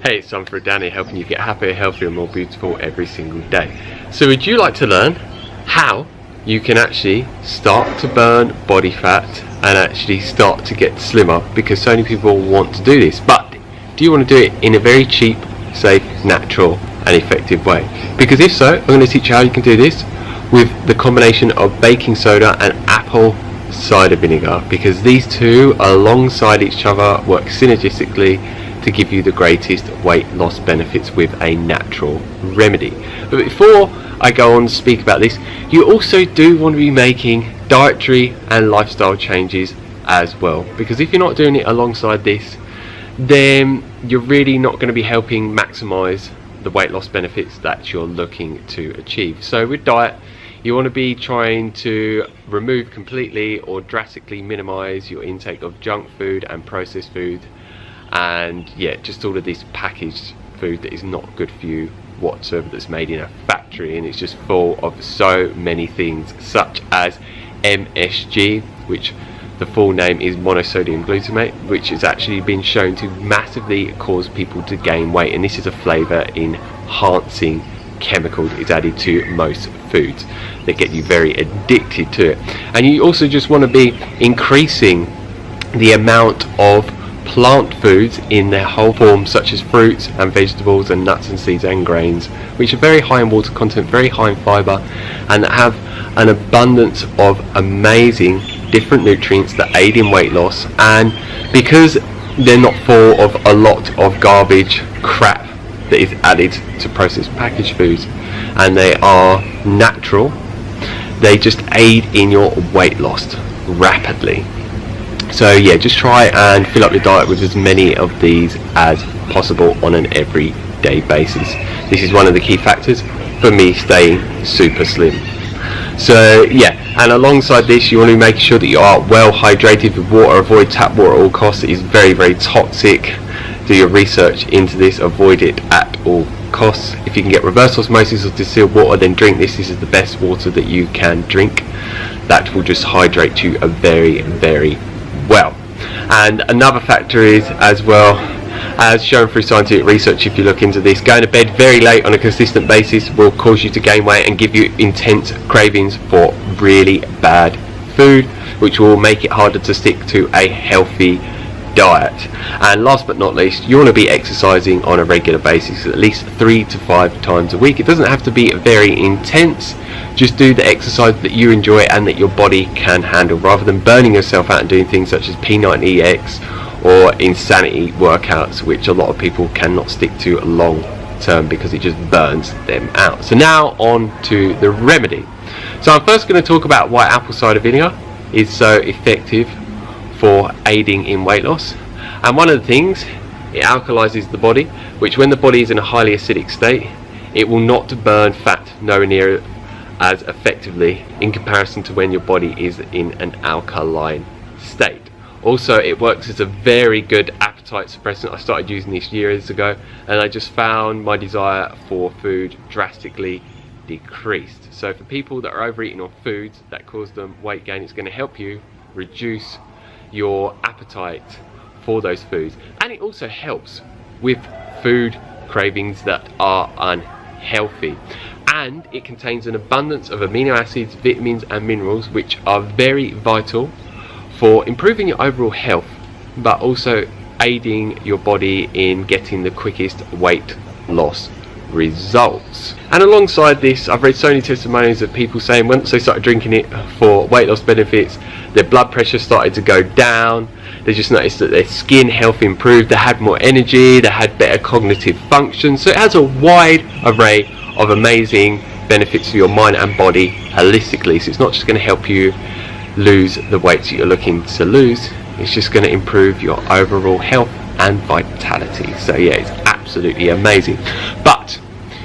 Hey, it's Sam for Danny, helping you get happier, healthier and more beautiful every single day. So would you like to learn how you can actually start to burn body fat and actually start to get slimmer? Because so many people want to do this, but do you want to do it in a very cheap, safe, natural and effective way? Because if so, I'm going to teach you how you can do this with the combination of baking soda and apple cider vinegar, because these two alongside each other work synergistically to give you the greatest weight loss benefits with a natural remedy. But before I go on to speak about this, you also do want to be making dietary and lifestyle changes as well, because if you're not doing it alongside this, then you're really not going to be helping maximize the weight loss benefits that you're looking to achieve. So with diet, you want to be trying to remove completely or drastically minimize your intake of junk food and processed food, and just all of this packaged food that is not good for you whatsoever, that's made in a factory, and it's just full of so many things such as MSG, which the full name is monosodium glutamate, which has actually been shown to massively cause people to gain weight, and this is a flavor enhancing chemical that is added to most foods that get you very addicted to it. And you also just want to be increasing the amount of plant foods in their whole form, such as fruits and vegetables and nuts and seeds and grains, which are very high in water content, very high in fiber, and have an abundance of amazing different nutrients that aid in weight loss. And because they're not full of a lot of garbage crap that is added to processed packaged foods, and they are natural, they just aid in your weight loss rapidly. So just try and fill up your diet with as many of these as possible on an everyday basis. This is one of the key factors for me staying super slim. So and alongside this, you want to make sure that you are well hydrated with water. Avoid tap water at all costs. It is very, very toxic. Do your research into this, avoid it at all costs. If you can get reverse osmosis or distilled water, then drink this. This is the best water that you can drink. That will just hydrate you very, very well. And another factor is, as well as shown through scientific research, if you look into this, going to bed very late on a consistent basis will cause you to gain weight and give you intense cravings for really bad food, which will make it harder to stick to a healthy diet. And last but not least, you want to be exercising on a regular basis, at least 3 to 5 times a week. It doesn't have to be very intense, just do the exercise that you enjoy and that your body can handle, rather than burning yourself out and doing things such as P90X or insanity workouts, which a lot of people cannot stick to long term because it just burns them out. So now on to the remedy. So I'm first going to talk about why apple cider vinegar is so effective for aiding in weight loss. And one of the things, it alkalizes the body, which when the body is in a highly acidic state, it will not burn fat nowhere near as effectively in comparison to when your body is in an alkaline state. Also, it works as a very good appetite suppressant. I started using this years ago, and I just found my desire for food drastically decreased. So for people that are overeating on foods that cause them weight gain, it's going to help you reduce your appetite for those foods. And it also helps with food cravings that are unhealthy. And it contains an abundance of amino acids, vitamins and minerals, which are very vital for improving your overall health, but also aiding your body in getting the quickest weight loss results. And alongside this, I've read so many testimonials of people saying once they started drinking it for weight loss benefits, their blood pressure started to go down, they just noticed that their skin health improved, they had more energy, they had better cognitive function. So it has a wide array of amazing benefits for your mind and body holistically. So it's not just going to help you lose the weight that you're looking to lose, it's just going to improve your overall health and vitality. So it's absolutely amazing. But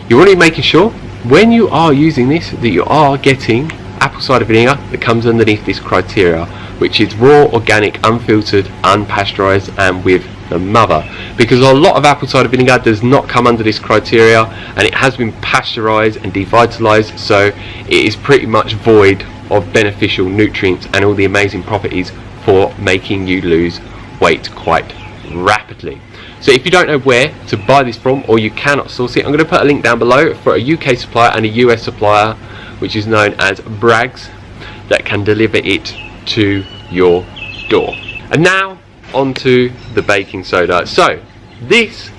you want to be making sure when you are using this that you are getting apple cider vinegar that comes underneath this criteria, which is raw, organic, unfiltered, unpasteurized and with the mother, because a lot of apple cider vinegar does not come under this criteria and it has been pasteurized and devitalized, so it is pretty much void of beneficial nutrients and all the amazing properties for making you lose weight quite rapidly. So if you don't know where to buy this from, or you cannot source it, I'm going to put a link down below for a UK supplier and a US supplier, which is known as Bragg's, that can deliver it to your door. And now onto the baking soda. So this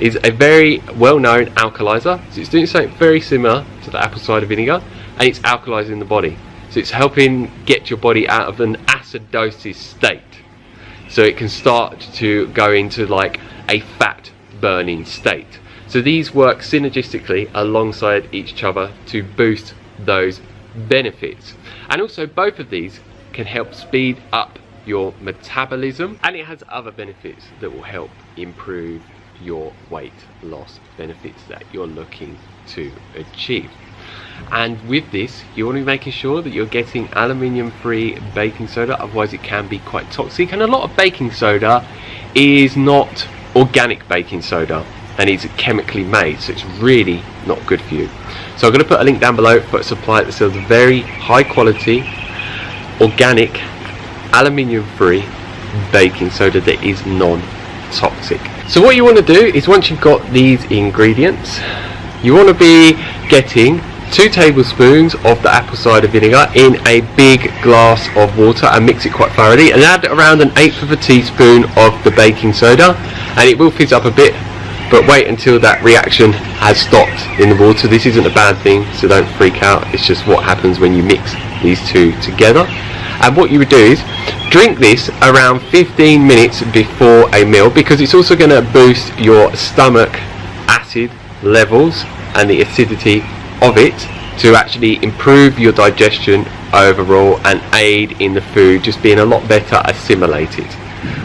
is a very well-known alkalizer. So it's doing something very similar to the apple cider vinegar, and it's alkalizing the body. So it's helping get your body out of an acidosis state, so it can start to go into like a fat burning state. So these work synergistically alongside each other to boost those benefits. And also both of these can help speed up your metabolism, and it has other benefits that will help improve your weight loss benefits that you're looking to achieve. And with this, you want to be making sure that you're getting aluminium free baking soda, otherwise it can be quite toxic. And a lot of baking soda is not organic baking soda, and it's chemically made, so it's really not good for you. So I'm going to put a link down below for a supplier that sells very high quality organic aluminium free baking soda that is non-toxic. So what you want to do is, once you've got these ingredients, you want to be getting 2 tablespoons of the apple cider vinegar in a big glass of water and mix it quite thoroughly, and add around 1/8 of a teaspoon of the baking soda, and it will fizz up a bit, but wait until that reaction has stopped in the water. This isn't a bad thing, so don't freak out. It's just what happens when you mix these two together. And what you would do is drink this around 15 minutes before a meal, because it's also going to boost your stomach acid levels and the acidity of it to actually improve your digestion overall and aid in the food just being a lot better assimilated,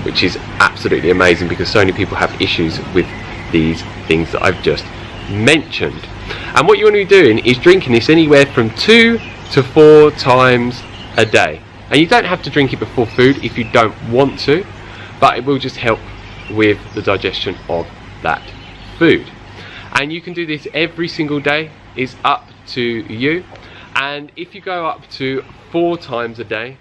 which is absolutely amazing because so many people have issues with these things that I've just mentioned. And what you want to be doing is drinking this anywhere from 2 to 4 times a day. And you don't have to drink it before food if you don't want to, but it will just help with the digestion of that food. And you can do this every single day. It's up to you. And if you go up to 4 times a day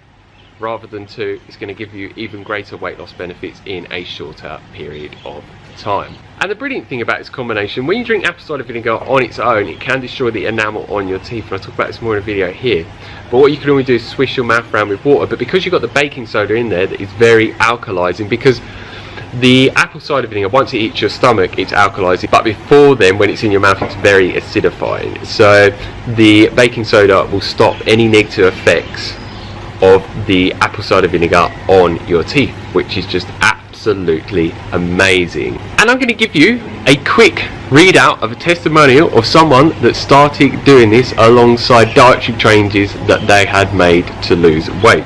rather than 2, it's going to give you even greater weight loss benefits in a shorter period of time. And the brilliant thing about this combination, when you drink apple cider vinegar on its own, it can destroy the enamel on your teeth, and I'll talk about this more in a video here. But what you can always do is swish your mouth around with water, but because you've got the baking soda in there, that is very alkalizing, because the apple cider vinegar, once it hits your stomach, it's alkalizing, but before then, when it's in your mouth, it's very acidifying. So the baking soda will stop any negative effects of the apple cider vinegar on your teeth, which is just absolutely amazing. And I'm going to give you a quick readout of a testimonial of someone that started doing this alongside dietary changes that they had made to lose weight.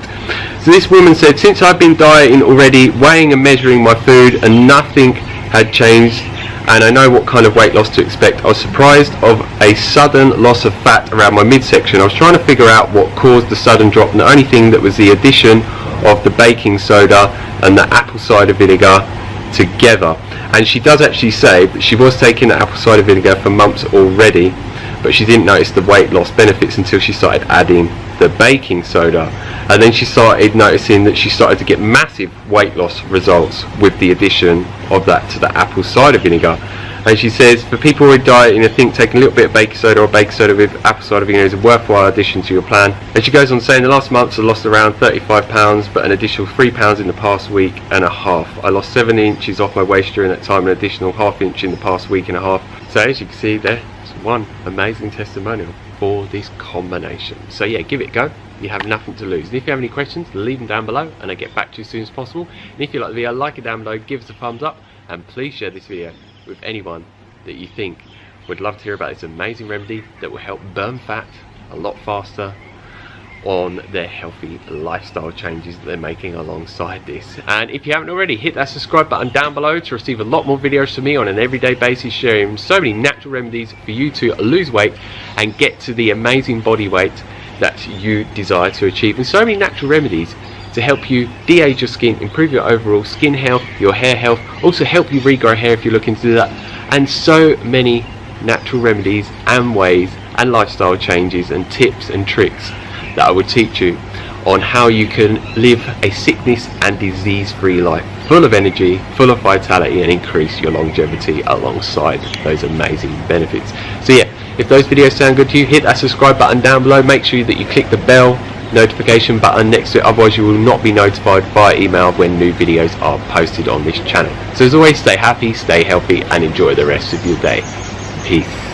So this woman said, "Since I've been dieting already, weighing and measuring my food, and nothing had changed, and I know what kind of weight loss to expect. I was surprised of a sudden loss of fat around my midsection. I was trying to figure out what caused the sudden drop, and the only thing that was the addition of the baking soda and the apple cider vinegar together." And she does actually say that she was taking the apple cider vinegar for months already, but she didn't notice the weight loss benefits until she started adding the baking soda. And then she started noticing that she started to get massive weight loss results with the addition of that to the apple cider vinegar. And she says, for people who are dieting, I think taking a little bit of baking soda or baking soda with apple cider vinegar is a worthwhile addition to your plan. And she goes on saying, the last months I lost around 35 pounds, but an additional 3 pounds in the past week and a half. I lost 7 inches off my waist during that time, an additional ½ inch in the past week and a half. So as you can see, there's one amazing testimonial for this combination. So yeah, give it a go. You have nothing to lose. And if you have any questions, leave them down below and I'll get back to you as soon as possible. And if you like the video, like it down below, give us a thumbs up, and please share this video with anyone that you think would love to hear about this amazing remedy that will help burn fat a lot faster on their healthy lifestyle changes that they're making alongside this. And if you haven't already, hit that subscribe button down below to receive a lot more videos from me on an everyday basis, sharing so many natural remedies for you to lose weight and get to the amazing body weight that you desire to achieve, and so many natural remedies to help you de-age your skin, improve your overall skin health, your hair health, also help you regrow hair if you're looking to do that, and so many natural remedies and ways and lifestyle changes and tips and tricks that I would teach you on how you can live a sickness and disease free life, full of energy, full of vitality, and increase your longevity alongside those amazing benefits. So yeah, if those videos sound good to you, hit that subscribe button down below. Make sure that you click the bell notification button next to it, otherwise you will not be notified via email when new videos are posted on this channel. So as always, stay happy, stay healthy, and enjoy the rest of your day. Peace.